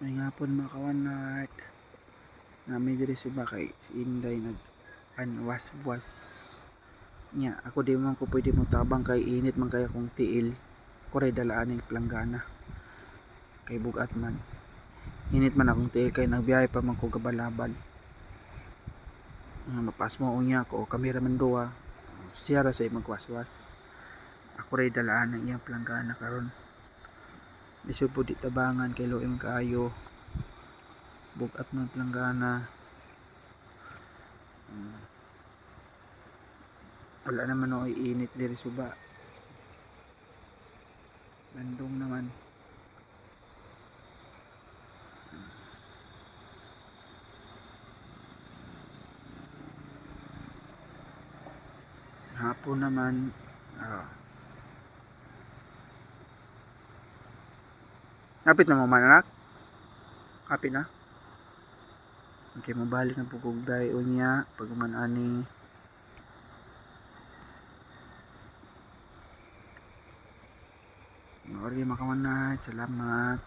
May ngapon mga kawanat. Nami diri suba kay si Inday nag was nya. Ako di man ko pwede mo tabang kay init man kay akong tiil. Kuray dalaan ning planggana. Kay bugat man. Init man akong tiil kay nagbiyahe pa man ko gabalabal. Mapas mo unya ko kamera man duwa. Siya ra say magwaswas. Ako ray dalaan ng iyang planggana karon. Lisod po di tabangan kay luim kaayo. Bugat man planggana. Wala naman o init diri suba. Bandung naman. Hapon naman. Kapit na mo man anak? Kapit na? Okay, mabalik na pugugday unya pag man ani. Makawanat, salamat.